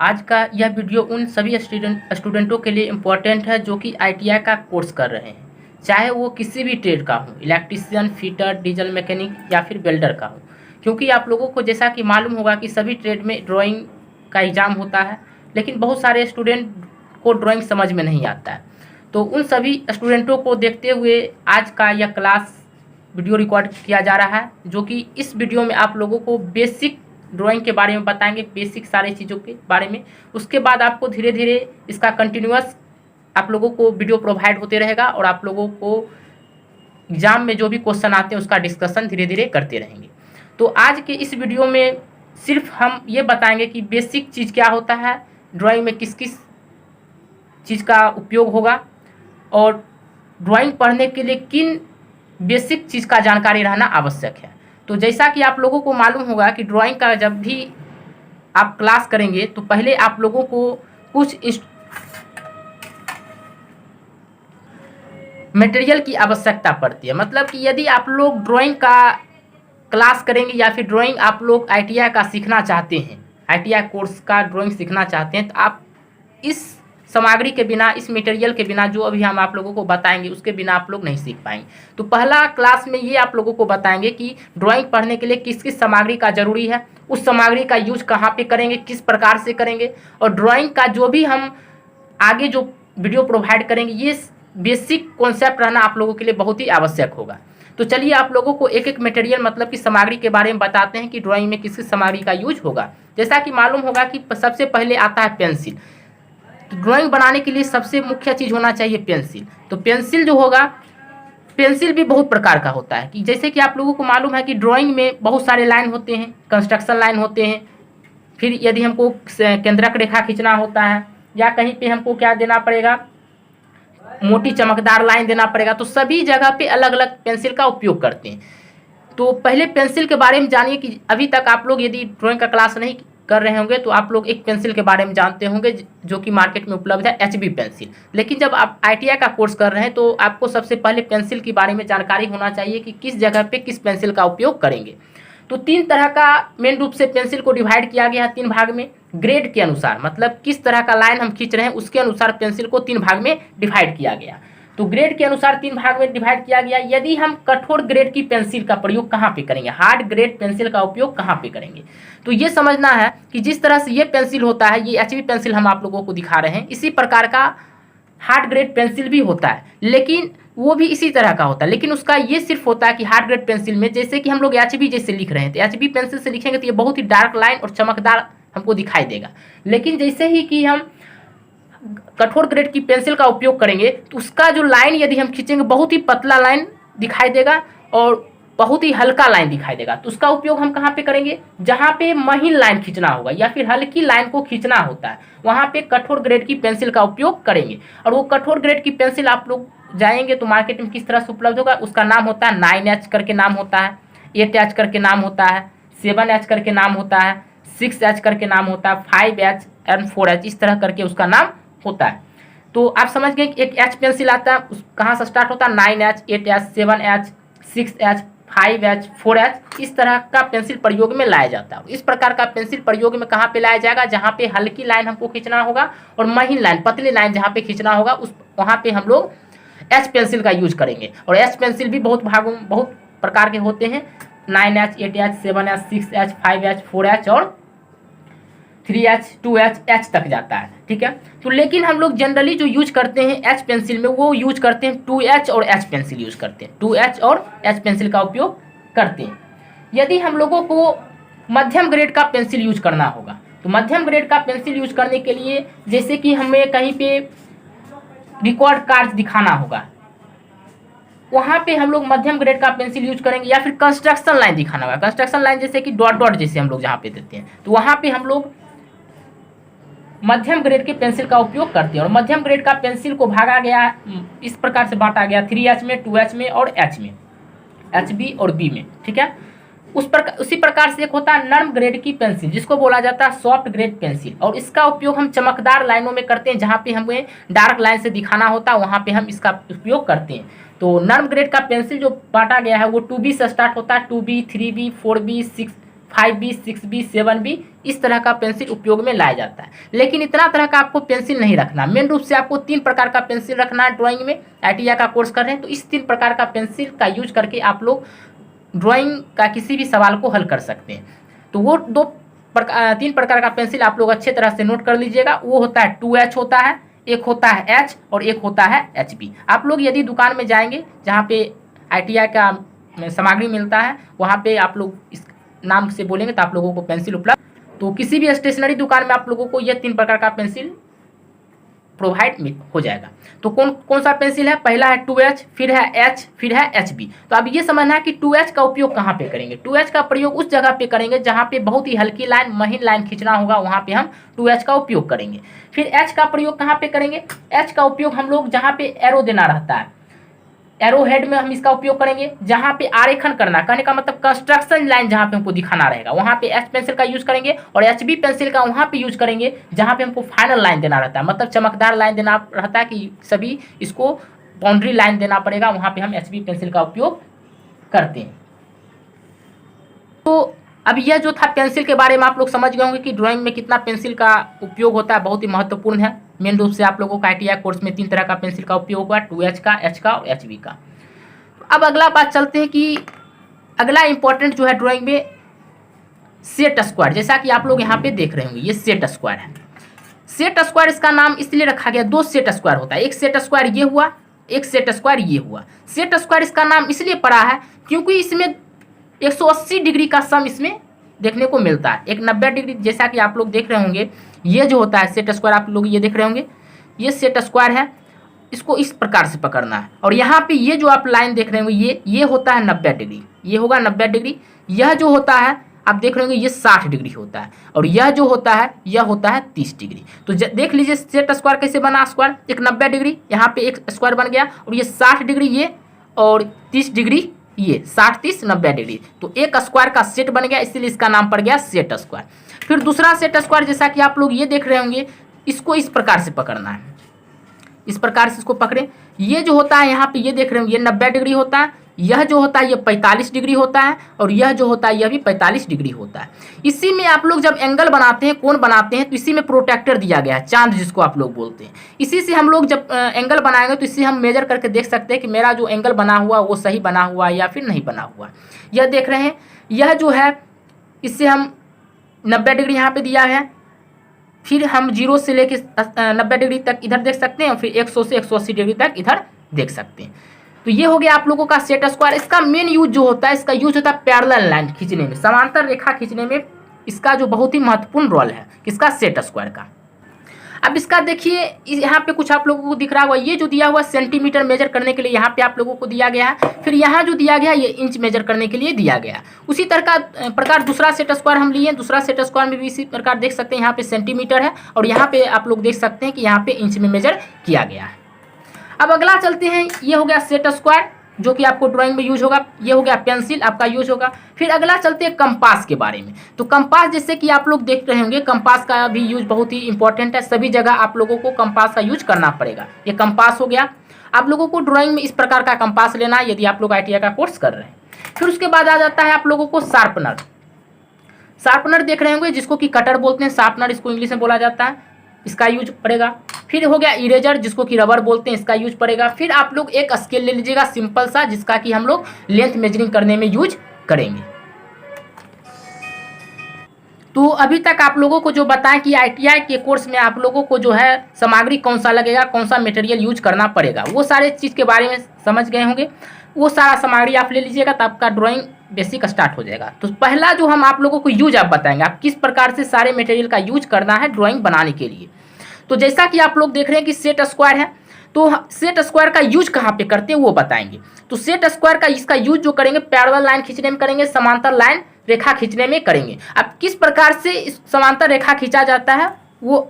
आज का यह वीडियो उन सभी स्टूडेंटों के लिए इम्पोर्टेंट है जो कि आईटीआई का कोर्स कर रहे हैं, चाहे वो किसी भी ट्रेड का हो, इलेक्ट्रीशियन, फिटर, डीजल मैकेनिक या फिर वेल्डर का हो। क्योंकि आप लोगों को जैसा कि मालूम होगा कि सभी ट्रेड में ड्राइंग का एग्ज़ाम होता है, लेकिन बहुत सारे स्टूडेंट को ड्राइंग समझ में नहीं आता है। तो उन सभी स्टूडेंटों को देखते हुए आज का यह क्लास वीडियो रिकॉर्ड किया जा रहा है, जो कि इस वीडियो में आप लोगों को बेसिक ड्राइंग के बारे में बताएंगे, बेसिक सारे चीज़ों के बारे में। उसके बाद आपको धीरे धीरे इसका कंटिन्यूअस आप लोगों को वीडियो प्रोवाइड होते रहेगा और आप लोगों को एग्ज़ाम में जो भी क्वेश्चन आते हैं उसका डिस्कशन धीरे धीरे करते रहेंगे। तो आज के इस वीडियो में सिर्फ हम ये बताएंगे कि बेसिक चीज़ क्या होता है, ड्राइंग में किस किस चीज़ का उपयोग होगा और ड्राइंग पढ़ने के लिए किन बेसिक चीज़ का जानकारी रहना आवश्यक है। तो जैसा कि आप लोगों को मालूम होगा कि ड्राइंग का जब भी आप क्लास करेंगे तो पहले आप लोगों को कुछ मटेरियल की आवश्यकता पड़ती है। मतलब कि यदि आप लोग ड्राइंग का क्लास करेंगे या फिर ड्राइंग आप लोग आईटीआई का सीखना चाहते हैं, आईटीआई कोर्स का ड्राइंग सीखना चाहते हैं, तो आप इस सामग्री के बिना, इस मटेरियल के बिना जो अभी हम आप लोगों को बताएंगे उसके बिना आप लोग नहीं सीख पाएंगे। तो पहला क्लास में ये आप लोगों को बताएंगे कि ड्राइंग पढ़ने के लिए किस किस सामग्री का ज़रूरी है, उस सामग्री का यूज कहाँ पे करेंगे, किस प्रकार से करेंगे, और ड्राइंग का जो भी हम आगे जो वीडियो प्रोवाइड करेंगे ये बेसिक कॉन्सेप्ट रहना आप लोगों के लिए बहुत ही आवश्यक होगा। तो चलिए आप लोगों को एक एक मटेरियल मतलब कि सामग्री के बारे में बताते हैं कि ड्राइंग में किस किस सामग्री का यूज होगा। जैसा कि मालूम होगा कि सबसे पहले आता है पेंसिल। तो ड्राइंग बनाने के लिए सबसे मुख्य चीज़ होना चाहिए पेंसिल। तो पेंसिल जो होगा, पेंसिल भी बहुत प्रकार का होता है कि जैसे कि आप लोगों को मालूम है कि ड्राइंग में बहुत सारे लाइन होते हैं, कंस्ट्रक्शन लाइन होते हैं, फिर यदि हमको केंद्रक रेखा खींचना होता है या कहीं पे हमको क्या देना पड़ेगा, मोटी चमकदार लाइन देना पड़ेगा। तो सभी जगह पे अलग अलग पेंसिल का उपयोग करते हैं। तो पहले पेंसिल के बारे में जानिए कि अभी तक आप लोग यदि ड्राइंग का क्लास नहीं कर रहे होंगे तो आप लोग एक पेंसिल के बारे में जानते होंगे जो कि मार्केट में उपलब्ध है, एचबी पेंसिल। लेकिन जब आप आईटीआई का कोर्स कर रहे हैं तो आपको सबसे पहले पेंसिल के बारे में जानकारी होना चाहिए कि किस जगह पे किस पेंसिल का उपयोग करेंगे। तो तीन तरह का मेन रूप से पेंसिल को डिवाइड किया गया है, तीन भाग में, ग्रेड के अनुसार, मतलब किस तरह का लाइन हम खींच रहे हैं उसके अनुसार पेंसिल को तीन भाग में डिवाइड किया गया। तो ग्रेड के अनुसार तीन भाग में डिवाइड किया गया। यदि हम कठोर ग्रेड की पेंसिल का प्रयोग कहाँ पे करेंगे, हार्ड ग्रेड पेंसिल का उपयोग कहाँ पे करेंगे, तो ये समझना है कि जिस तरह से ये पेंसिल होता है, ये एचबी पेंसिल हम आप लोगों को दिखा रहे हैं, इसी प्रकार का हार्ड ग्रेड पेंसिल भी होता है, लेकिन वो भी इसी तरह का होता है। लेकिन उसका ये सिर्फ होता है कि हार्ड ग्रेड पेंसिल में जैसे कि हम लोग एचबी जैसे लिख रहे हैं तो एचबी पेंसिल से लिखेंगे तो ये बहुत ही डार्क लाइन और चमकदार हमको दिखाई देगा। लेकिन जैसे ही कि हम कठोर ग्रेड की पेंसिल का उपयोग करेंगे तो उसका जो लाइन यदि हम खींचेंगे बहुत ही पतला लाइन दिखाई देगा और बहुत ही हल्का लाइन दिखाई देगा। तो उसका उपयोग हम कहाँ पे करेंगे, जहाँ पे महीन लाइन खींचना होगा या फिर हल्की लाइन को खींचना होता है वहाँ पे कठोर ग्रेड की पेंसिल का उपयोग करेंगे। और वो कठोर ग्रेड की पेंसिल आप लोग जाएंगे तो मार्केट में किस तरह से उपलब्ध होगा, उसका नाम होता है 9H करके नाम होता है, 8H करके नाम होता है, 7H करके नाम होता है, 6H करके नाम होता है, 5H एंड 4H, इस तरह करके उसका नाम होता है। तो आप समझ गए कि एक एच पेंसिल आता है, उस कहाँ से स्टार्ट होता है, 9H, 8H, 7H, 6H, 5H, 4H, इस तरह का पेंसिल प्रयोग में लाया जाता है। इस प्रकार का पेंसिल प्रयोग में कहाँ पे लाया जाएगा, जहाँ पे हल्की लाइन हमको खींचना होगा और महीन लाइन, पतली लाइन जहाँ पे खींचना होगा उस वहाँ पे हम लोग एच पेंसिल का यूज करेंगे। और एच पेंसिल भी बहुत भागों बहुत प्रकार के होते हैं, 9H, 8H, 7H, 6H, 5H, 4H और 3H, 2H, H तक जाता है, ठीक है। तो लेकिन हम लोग जनरली जो यूज करते हैं एच पेंसिल में वो यूज करते हैं 2H और H पेंसिल यूज करते हैं, 2H और H पेंसिल का उपयोग करते हैं। यदि हम लोगों को मध्यम ग्रेड का पेंसिल यूज करना होगा तो मध्यम ग्रेड का पेंसिल यूज करने के लिए जैसे कि हमें कहीं पे रिकॉर्ड कार्ड दिखाना होगा, वहाँ पे हम लोग मध्यम ग्रेड का पेंसिल यूज करेंगे। या फिर कंस्ट्रक्शन लाइन दिखाना होगा, कंस्ट्रक्शन लाइन जैसे कि डॉट डॉट जैसे हम लोग जहाँ पे देते हैं तो वहाँ पे हम लोग मध्यम ग्रेड के पेंसिल का उपयोग करते हैं। और मध्यम ग्रेड का पेंसिल को भागा गया, इस प्रकार से बांटा गया 3H में, 2H में और H में, HB और B में, ठीक है। उसी प्रकार से एक होता है नर्म ग्रेड की पेंसिल जिसको बोला जाता है सॉफ्ट ग्रेड पेंसिल, और इसका उपयोग हम चमकदार लाइनों में करते हैं, जहाँ पे हमें डार्क लाइन से दिखाना होता है वहाँ पे हम इसका उपयोग करते हैं। तो नर्म ग्रेड का पेंसिल जो बांटा गया है वो 2B से स्टार्ट होता है, 2B, 3B, 4B, 5B, 6B, 7B इस तरह का पेंसिल उपयोग में लाया जाता है। लेकिन इतना तरह का आपको पेंसिल नहीं रखना, मेन रूप से आपको 3 प्रकार का पेंसिल रखना है ड्राइंग में। ITI का कोर्स कर रहे हैं तो इस 3 प्रकार का पेंसिल का यूज करके आप लोग ड्राइंग का किसी भी सवाल को हल कर सकते हैं। तो वो 3 प्रकार का पेंसिल आप लोग अच्छे तरह से नोट कर लीजिएगा। वो होता है 2H होता है, एक होता है H और एक होता है HB। आप लोग यदि दुकान में जाएंगे जहाँ पे ITI का सामग्री मिलता है, वहाँ पे आप लोग इस नाम से बोलेंगे तो आप लोगों को पेंसिल उपलब्ध। तो किसी भी स्टेशनरी दुकान में आप लोगों को ये 3 प्रकार का पेंसिल प्रोवाइड हो जाएगा। तो कौन सा पेंसिल है? पहला है 2H, फिर है H, फिर है HB। तो अब ये समझना है कि 2H का उपयोग कहाँ पे करेंगे। 2H का प्रयोग उस जगह पे करेंगे जहाँ पे बहुत ही हल्की लाइन, महीन लाइन खींचना होगा, वहाँ पे हम 2H का उपयोग करेंगे। फिर H का प्रयोग कहाँ पे करेंगे? H का उपयोग हम लोग जहाँ पे एरो देना रहता है, एरो हेड में हम इसका उपयोग करेंगे। जहाँ पे आरेखन करना, कहने का मतलब कंस्ट्रक्शन लाइन जहाँ पे हमको दिखाना रहेगा, वहाँ पे H पेंसिल का यूज करेंगे। और HB पेंसिल का वहाँ पे यूज करेंगे जहाँ पे हमको फाइनल लाइन देना रहता है, मतलब चमकदार लाइन देना रहता है कि सभी इसको बाउंड्री लाइन देना पड़ेगा, वहाँ पे हम HB पेंसिल का उपयोग करते हैं। तो अब यह जो था पेंसिल के बारे में आप लोग समझ गए होंगे कि ड्राइंग में कितना पेंसिल का उपयोग होता है, बहुत ही महत्वपूर्ण है। मेन रूप से आप लोगों का ITI कोर्स में 3 तरह का पेंसिल का उपयोग हुआ, 2H का, H का और HB का। अब अगला बात चलते हैं कि अगला इंपॉर्टेंट जो है ड्राइंग में सेट स्क्वायर। जैसा कि आप लोग यहाँ पे देख रहे होंगे, ये सेट स्क्वायर है। सेट स्क्वायर इसका नाम इसलिए रखा गया, 2 सेट स्क्वायर होता है, एक सेट स्क्वायर ये हुआ, एक सेट स्क्वायर ये हुआ। सेट स्क्वायर इसका नाम इसलिए पड़ा है क्योंकि इसमें 180 डिग्री का सम इसमें देखने को मिलता है। एक 90 डिग्री, जैसा कि आप लोग देख रहे होंगे, ये जो होता है सेट स्क्वायर, आप लोग ये देख रहे होंगे, ये सेट स्क्वायर है। इसको इस प्रकार से पकड़ना है और यहाँ पे ये जो आप लाइन देख रहे होंगे, ये होता है 90 डिग्री, ये होगा 90 डिग्री। यह जो होता है आप देख रहे होंगे, ये 60 डिग्री होता है। और यह जो होता है, यह होता है 30 डिग्री। तो देख लीजिए सेट स्क्वायर कैसे बना। स्क्वायर एक 90 डिग्री, यहाँ पे एक स्क्वायर बन गया, और ये 60 डिग्री ये, और 30 डिग्री ये, 60, 30, 90 डिग्री। तो एक स्क्वायर का सेट बन गया, इसलिए इसका नाम पड़ गया सेट स्क्वायर। फिर दूसरा सेट स्क्वायर, जैसा कि आप लोग ये देख रहे होंगे, इसको इस प्रकार से पकड़ना है, इस प्रकार से इसको पकड़े। ये जो होता है यहाँ पे ये देख रहे होंगे, ये 90 डिग्री होता है। यह जो होता है ये 45 डिग्री होता है, और यह जो होता है यह भी 45 डिग्री होता है। इसी में आप लोग जब एंगल बनाते हैं, कोण बनाते हैं, तो इसी में प्रोटेक्टर दिया गया है, चांद जिसको आप लोग बोलते हैं। इसी से हम लोग जब एंगल बनाएंगे तो इससे हम मेजर करके देख सकते हैं कि मेरा जो एंगल बना हुआ वो सही बना हुआ है या फिर नहीं बना हुआ। यह देख रहे हैं, यह जो है इससे हम 90 डिग्री यहाँ पे दिया है, फिर हम 0 से लेके 90 डिग्री तक इधर देख सकते हैं, फिर 100 से 180 डिग्री तक इधर देख सकते हैं। तो ये हो गया आप लोगों का सेट स्क्वायर। इसका मेन यूज जो होता है, इसका यूज होता है पैरेलल लाइन खींचने में, समांतर रेखा खींचने में इसका जो बहुत ही महत्वपूर्ण रोल है, किसका? सेट स्क्वायर का। अब इसका देखिए, यहाँ पे कुछ आप लोगों को दिख रहा होगा, ये जो दिया हुआ सेंटीमीटर मेजर करने के लिए यहाँ पे आप लोगों को दिया गया है। फिर यहाँ जो दिया गया ये इंच मेजर करने के लिए दिया गया। उसी तरह का प्रकार दूसरा सेट स्क्वायर हम लिए, दूसरा सेट स्क्वायर में भी इसी प्रकार देख सकते हैं, यहाँ पे सेंटीमीटर है और यहाँ पे आप लोग देख सकते हैं कि यहाँ पे इंच में मेजर किया गया है। अब अगला चलते हैं, ये हो गया सेट स्क्वायर जो कि आपको ड्राइंग में यूज होगा, ये हो गया पेंसिल आपका यूज होगा। फिर अगला चलते हैं कंपास के बारे में। तो कंपास जैसे कि आप लोग देख रहे होंगे, कंपास का भी यूज बहुत ही इंपॉर्टेंट है, सभी जगह आप लोगों को कंपास का यूज करना पड़ेगा। ये कंपास हो गया। आप लोगों को ड्राइंग में इस प्रकार का कंपास लेना है यदि आप लोग ITI का कोर्स कर रहे हैं। फिर उसके बाद आ जाता है आप लोगों को शार्पनर। शार्पनर देख रहे होंगे जिसको कि कटर बोलते हैं, शार्पनर इसको इंग्लिश में बोला जाता है, इसका यूज पड़ेगा। फिर हो गया इरेजर जिसको कि रबर बोलते हैं, इसका यूज पड़ेगा। फिर आप लोग एक स्केल ले लीजिएगा सिंपल सा, जिसका कि हम लोग लेंथ मेजरिंग करने में यूज करेंगे। तो अभी तक आप लोगों को जो बताएं कि ITI के कोर्स में आप लोगों को जो है सामग्री कौन सा लगेगा, कौन सा मटेरियल यूज करना पड़ेगा, वो सारे चीज़ के बारे में समझ गए होंगे। वो सारा सामग्री आप ले लीजिएगा तो आपका ड्राइंग बेसिक स्टार्ट हो जाएगा। तो पहला जो हम आप लोगों को यूज आप बताएंगे, आप किस प्रकार से सारे मटेरियल का यूज करना है ड्राइंग बनाने के लिए। तो जैसा कि आप लोग देख रहे हैं कि सेट स्क्वायर है, तो सेट स्क्वायर का यूज कहाँ पे करते हैं वो बताएंगे। तो सेट स्क्वायर का इसका यूज जो करेंगे पैरेलल लाइन खींचने में करेंगे, समांतर लाइन रेखा खींचने में करेंगे। अब किस प्रकार से इस समांतर रेखा खींचा जाता है वो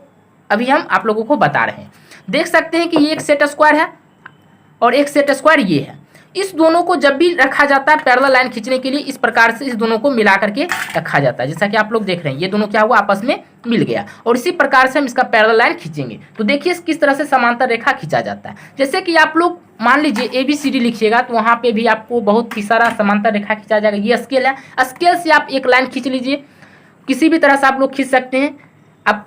अभी हम आप लोगों को बता रहे हैं। देख सकते हैं कि ये एक सेट स्क्वायर है और एक सेट स्क्वायर ये है। इस दोनों को जब भी रखा जाता है पैरेलल लाइन खींचने के लिए, इस प्रकार से इस दोनों को मिला करके रखा जाता है। जैसा कि आप लोग देख रहे हैं, ये दोनों क्या हुआ, आपस में मिल गया, और इसी प्रकार से हम इसका पैरेलल लाइन खींचेंगे। तो देखिए किस तरह से समांतर रेखा खींचा जाता है। जैसे कि आप लोग मान लीजिए ABCD लिखिएगा, तो वहाँ पे भी आपको बहुत ही सारा समांतर रेखा खींचा जाएगा। ये स्केल है, स्केल से आप एक लाइन खींच लीजिए, किसी भी तरह से आप लोग खींच सकते हैं। अब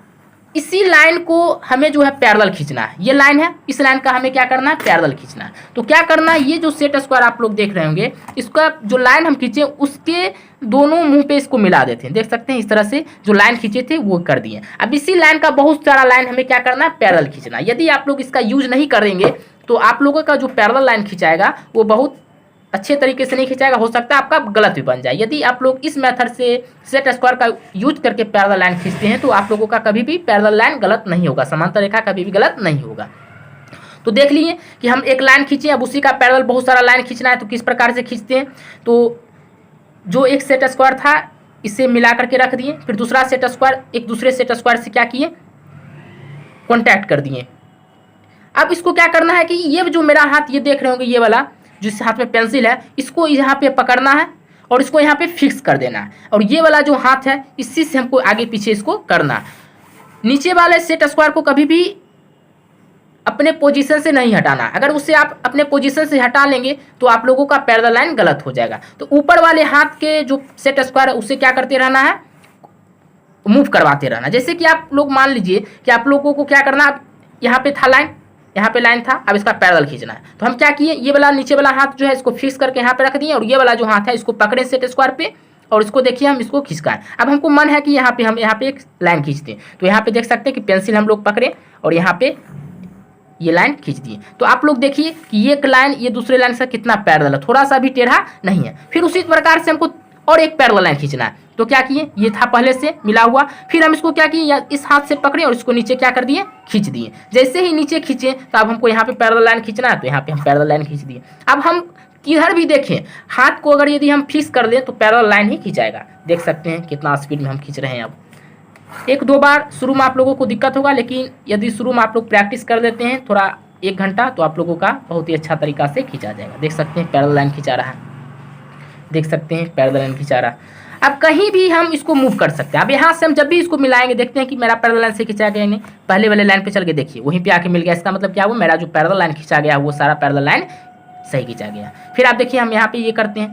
इसी लाइन को हमें जो है पैरेलल खींचना है, ये लाइन है, इस लाइन का हमें क्या करना है, पैरेलल खींचना है। तो क्या करना है, ये जो सेट स्क्वायर आप लोग देख रहे होंगे, इसका जो लाइन हम खींचे उसके दोनों मुंह पे इसको मिला देते हैं। देख सकते हैं इस तरह से जो लाइन खींचे थे वो कर दिए। अब इसी लाइन का बहुत सारा लाइन हमें क्या करना है, पैरेलल खींचना है। यदि आप लोग इसका यूज नहीं करेंगे तो आप लोगों का जो पैरेलल लाइन खिंचाएगा वो बहुत अच्छे तरीके से नहीं खिंचाएगा, हो सकता है आपका गलत भी बन जाए। यदि आप लोग इस मेथड से सेट स्क्वायर का यूज करके पैरेलल लाइन खींचते हैं तो आप लोगों का कभी भी पैरेलल लाइन गलत नहीं होगा, समांतर रेखा कभी भी गलत नहीं होगा। तो देख लिए कि हम एक लाइन खींचे, अब उसी का पैरेलल बहुत सारा लाइन खींचना है, तो किस प्रकार से खींचते हैं। तो जो एक सेट स्क्वायर था इसे मिला करके रख दिए, फिर दूसरा सेट स्क्वायर एक दूसरे सेट स्क्वायर से क्या किए, कॉन्टैक्ट कर दिए। अब इसको क्या करना है कि ये जो मेरा हाथ ये देख रहे होंगे, ये वाला जिस हाथ में पेंसिल है, इसको यहाँ पे पकड़ना है और इसको यहाँ पे फिक्स कर देना है, और ये वाला जो हाथ है इसी से हमको आगे पीछे इसको करना है। नीचे वाले सेट स्क्वायर को कभी भी अपने पोजीशन से नहीं हटाना, अगर उससे आप अपने पोजीशन से हटा लेंगे तो आप लोगों का पैरेलल लाइन गलत हो जाएगा। तो ऊपर वाले हाथ के जो सेट स्क्वायर है उससे क्या करते रहना है, मूव करवाते रहना। जैसे कि आप लोग मान लीजिए कि आप लोगों को क्या करना, अब यहाँ पे था लाइन, यहाँ पे लाइन था, अब इसका पैरेलल खींचना है। तो हम क्या किए, ये वाला नीचे वाला हाथ जो है इसको फिक्स करके यहाँ पे रख दिए, और ये वाला जो हाथ है इसको पकड़े सेट स्क्वायर पे, और इसको देखिए हम इसको खींचकाएं। अब हमको मन है कि यहाँ पे हम यहाँ पे एक लाइन खींचते हैं, तो यहाँ पे देख सकते हैं कि पेंसिल हम लोग पकड़े और यहाँ पे ये लाइन खींच दिए। तो आप लोग देखिए कि ये लाइन ये दूसरे लाइन से कितना पैरेलल है, थोड़ा सा भी टेढ़ा नहीं है। फिर उसी प्रकार से हमको और एक पैरेलल लाइन खींचना है। तो क्या किए, ये था पहले से मिला हुआ, फिर हम इसको क्या किए, इस हाथ से पकड़े और इसको नीचे क्या कर दिए, खींच दिए। जैसे ही नीचे खींचे तो अब हमको यहाँ पे पैरेलल लाइन खींचना है, तो यहाँ पे हम पैरेलल लाइन खींच दिए। अब हम किधर भी देखें, हाथ को अगर यदि हम फिक्स कर दें तो पैरेलल लाइन ही खींचाएगा। देख सकते हैं कितना स्पीड में हम खींच रहे हैं। अब एक दो बार शुरू में आप लोगों को दिक्कत होगा, लेकिन यदि शुरू में आप लोग प्रैक्टिस कर लेते हैं थोड़ा 1 घंटा, तो आप लोगों का बहुत ही अच्छा तरीका से खींचा जाएगा। देख सकते हैं पैरेलल लाइन खींचा रहा है, देख सकते हैं पैरेलल लाइन खींचा रहा है। अब कहीं भी हम इसको मूव कर सकते हैं। अब यहाँ से हम जब भी इसको मिलाएंगे देखते हैं कि मेरा पैरेलल लाइन से खींचा गया नहीं, पहले वाले लाइन पे चल के देखिए वहीं पे आके मिल गया। इसका मतलब क्या हुआ, मेरा जो पैरेलल लाइन खींचा गया वो सारा पैरेलल लाइन सही खींचा गया। फिर आप देखिए हम यहाँ पे ये करते हैं,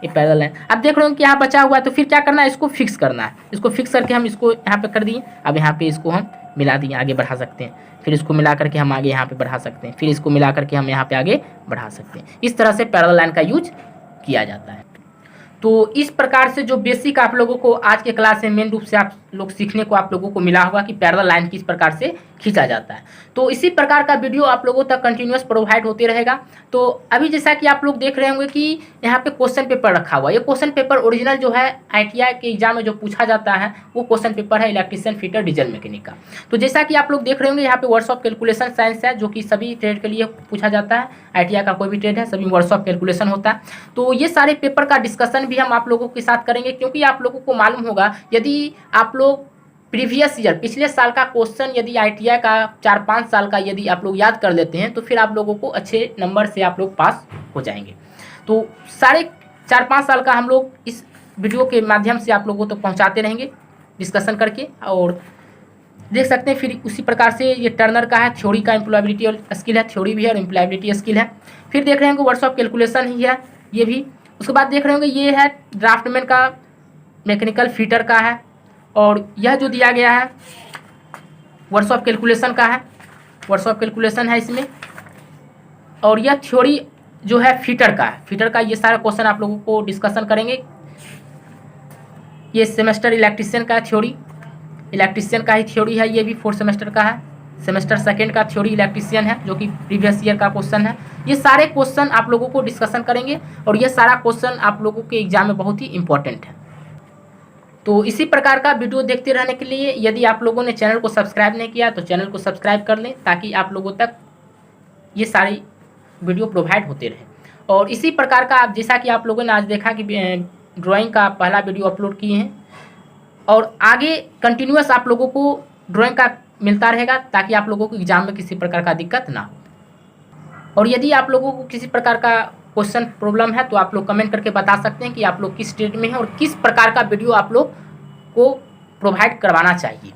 ये पैरेलल लाइन। अब देख रहे हो कि यहाँ बचा हुआ है, तो फिर क्या करना है, इसको फिक्स करना है। इसको फिक्स करके हम इसको यहाँ पे कर दिए। अब यहाँ पे इसको हम मिला दिए, आगे बढ़ा सकते हैं। फिर इसको मिला करके हम आगे यहाँ पे बढ़ा सकते हैं, फिर इसको मिला करके हम यहाँ पे आगे बढ़ा सकते हैं। इस तरह से पैरेलल लाइन का यूज किया जाता है। तो इस प्रकार से जो बेसिक आप लोगों को आज के क्लास में मेन रूप से आप लोग सीखने को आप लोगों को मिला होगा कि पैरेलल लाइन किस प्रकार से खींचा जाता है। तो इसी प्रकार का वीडियो आप लोगों तक कंटिन्यूअस प्रोवाइड होते रहेगा। तो अभी जैसा कि आप लोग देख रहे होंगे कि यहाँ पे क्वेश्चन पेपर रखा हुआ है। ये क्वेश्चन पेपर ओरिजिनल जो है ITI के एग्जाम में जो पूछा जाता है वो क्वेश्चन पेपर है इलेक्ट्रीशियन फिटर डीजल मैकेनिक का। तो जैसा कि आप लोग देख रहे होंगे यहाँ पे वर्ड्स ऑफ कैलकुलेशन साइंस है, जो कि सभी ट्रेड के लिए पूछा जाता है। ITI का कोई भी ट्रेड है सभी वर्ड्स ऑफ कैलकुलेशन होता है। तो ये सारे पेपर का डिस्कशन भी हम आप लोगों के साथ करेंगे, क्योंकि आप लोगों को मालूम होगा यदि आप लोग प्रीवियस ईयर पिछले साल का क्वेश्चन यदि ITI का 4-5 साल का यदि आप लोग याद कर लेते हैं तो फिर आप लोगों को अच्छे नंबर से आप लोग पास हो जाएंगे। तो सारे 4-5 साल का हम लोग इस वीडियो के माध्यम से आप लोगों तक पहुंचाते रहेंगे डिस्कशन करके। और देख सकते हैं फिर उसी प्रकार से ये टर्नर का है, थ्योरी का एम्प्लॉयबिलिटी स्किल है, थ्योरी भी है और एम्प्लॉयबिलिटी स्किल है। फिर देख रहे होंगे वर्ड्स ऑफ कैलकुलेशन ही है ये भी। उसके बाद देख रहे होंगे ये है ड्राफ्टमैन का, मैकेनिकल फिटर का है, और यह जो दिया गया है वर्ड्स ऑफ कैलकुलेशन का है, वर्ड्स ऑफ कैलकुलेशन है इसमें। और यह थ्योरी जो है फिटर का है, फिटर का ये सारा क्वेश्चन आप लोगों को डिस्कशन करेंगे। ये सेमेस्टर इलेक्ट्रीशियन का थ्योरी, इलेक्ट्रीशियन का ही थ्योरी है, ये भी 4th सेमेस्टर का है। सेमेस्टर 2nd का थ्योरी इलेक्ट्रीशियन है, जो कि प्रीवियस ईयर का क्वेश्चन है। ये सारे क्वेश्चन आप लोगों को डिस्कशन करेंगे, और ये सारा क्वेश्चन आप लोगों के एग्जाम में बहुत ही इंपॉर्टेंट है। तो इसी प्रकार का वीडियो देखते रहने के लिए यदि आप लोगों ने चैनल को सब्सक्राइब नहीं किया तो चैनल को सब्सक्राइब कर लें, ताकि आप लोगों तक ये सारी वीडियो प्रोवाइड होते रहे। और इसी प्रकार का आप जैसा कि आप लोगों ने आज देखा कि ड्राइंग का पहला वीडियो अपलोड किए हैं, और आगे कंटिन्यूअस आप लोगों को ड्राइंग का मिलता रहेगा, ताकि आप लोगों को एग्जाम में किसी प्रकार का दिक्कत ना हो। और यदि आप लोगों को किसी प्रकार का क्वेश्चन प्रॉब्लम है तो आप लोग कमेंट करके बता सकते हैं कि आप लोग किस स्टेज में हैं और किस प्रकार का वीडियो आप लोग को प्रोवाइड करवाना चाहिए।